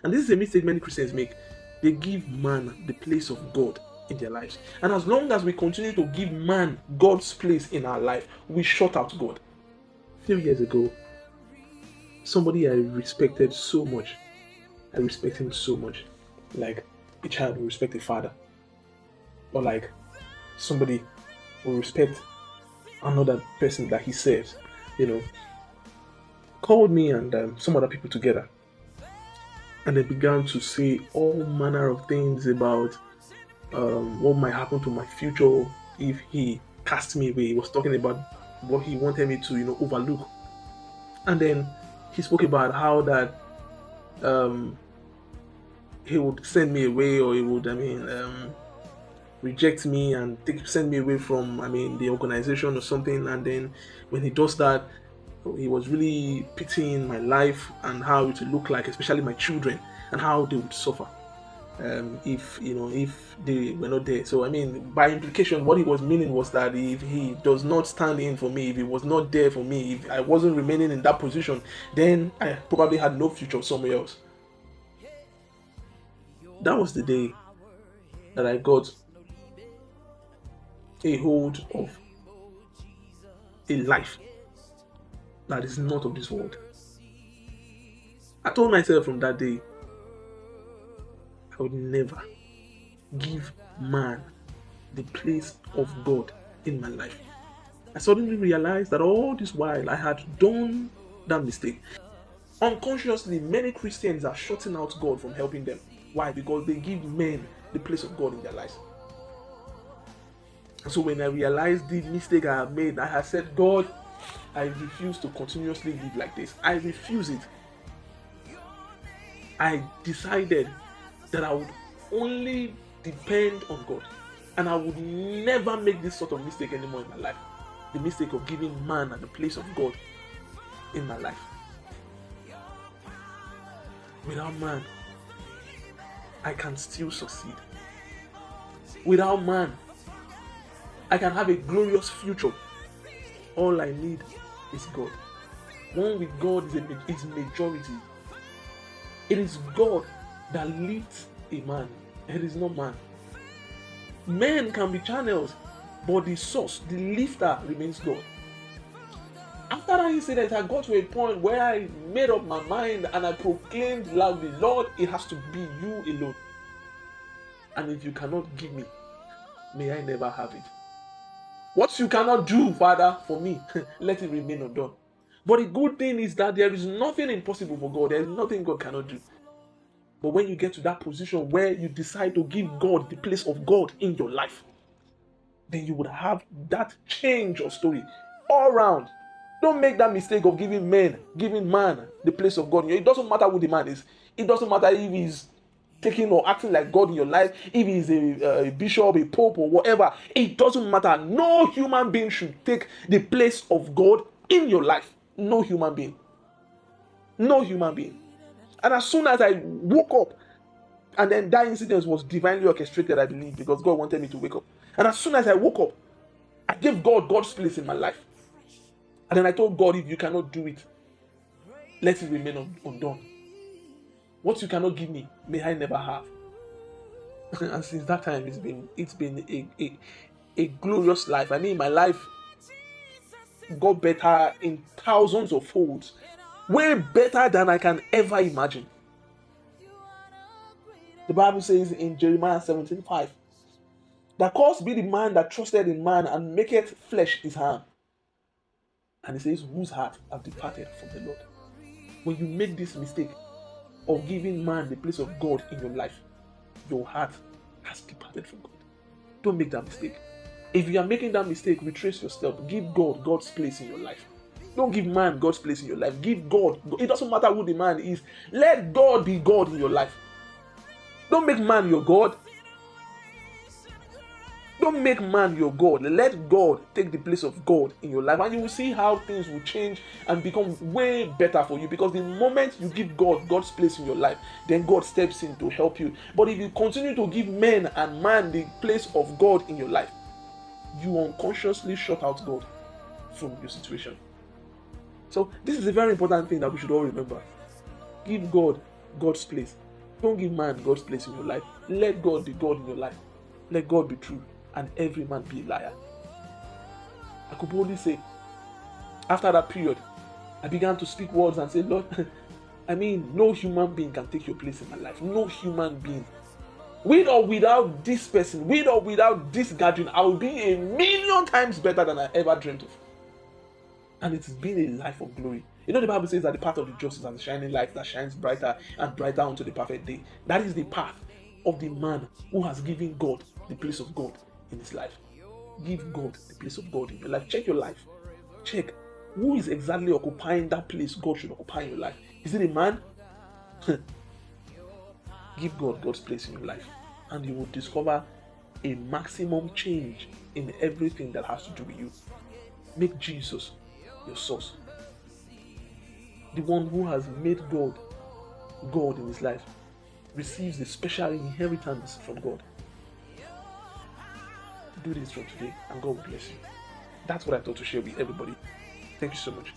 And this is a mistake many Christians make. They give man the place of God in their lives. And as long as we continue to give man God's place in our life, we shut out God. A few years ago, somebody I respected so much, I respect him so much, like a child will respect a father, or like somebody will respect another person that he serves, you know, called me and some other people together, and they began to say all manner of things about what might happen to my future if he cast me away. He was talking about what he wanted me to, overlook. And then he spoke about how that um, he would send me away, or he would, reject me and send me away from, the organization or something. And then when he does that, he was really pitying my life and how it would look like, especially my children, and how they would suffer if they were not there. So by implication, what he was meaning was that if he does not stand in for me, if he was not there for me, if I wasn't remaining in that position, then I probably had no future somewhere else. That was the day that I got a hold of a life that is not of this world. I told myself from that day, I would never give man the place of God in my life. I suddenly realized that all this while I had done that mistake. Unconsciously, many Christians are shutting out God from helping them. Why? Because they give men the place of God in their lives. So when I realized the mistake I had made, I had said, God, I refuse to continuously live like this. I refuse it. I decided that I would only depend on God, and I would never make this sort of mistake anymore in my life. The mistake of giving man the place of God in my life. Without man, I can still succeed. Without man, I can have a glorious future. All I need is God. One with God is majority. It is God that lifts a man. It is not man. Men can be channels, but the source, the lifter, remains God. After that incident, I got to a point where I made up my mind and I proclaimed loudly, Lord, it has to be you alone. And if you cannot give me, may I never have it. What you cannot do, Father, for me, let it remain undone. But the good thing is that there is nothing impossible for God. There is nothing God cannot do. But when you get to that position where you decide to give God the place of God in your life, then you would have that change of story all around. Don't make that mistake of giving man the place of God. It doesn't matter who the man is. It doesn't matter if he's taking or acting like God in your life, if he's a bishop, a pope, or whatever. It doesn't matter. No human being should take the place of God in your life. No human being. No human being. And as soon as I woke up, and then that incident was divinely orchestrated, I believe, because God wanted me to wake up. And as soon as I woke up, I gave God God's place in my life. And then I told God, if you cannot do it, let it remain undone. What you cannot give me, may I never have. And since that time, it's been a glorious life. My life got better in thousands of folds, way better than I can ever imagine. The Bible says in Jeremiah 17:5, that cursed be the man that trusted in man and maketh flesh his arm. And it says, whose heart have departed from the Lord. When you make this mistake of giving man the place of God in your life, your heart has departed from God. Don't make that mistake. If you are making that mistake, retrace your step. Give God God's place in your life. Don't give man God's place in your life. Give God. It doesn't matter who the man is. Let God be God in your life. Don't make man your God. Don't make man your God. Let God take the place of God in your life, and you will see how things will change and become way better for you. Because the moment you give God God's place in your life, then God steps in to help you. But if you continue to give men and man the place of God in your life, you unconsciously shut out God from your situation. So this is a very important thing that we should all remember. Give God God's place Don't give man God's place in your life. Let God be God in your life. Let God be true and every man be a liar. I could boldly say, after that period, I began to speak words and say, Lord, no human being can take your place in my life. No human being. With or without this person, with or without this gathering, I will be 1,000,000 times better than I ever dreamt of. And it's been a life of glory. You know, the Bible says that the path of the just is as a shining light that shines brighter and brighter unto the perfect day. That is the path of the man who has given God the place of God in his life. Give God the place of God in your life. Check your life. Check who is exactly occupying that place God should occupy in your life. Is it a man? Give God God's place in your life, and you will discover a maximum change in everything that has to do with you. Make Jesus your source. The one who has made God God in his life receives a special inheritance from God. Do this from today, and God will bless you. That's what I thought to share with everybody. Thank you so much.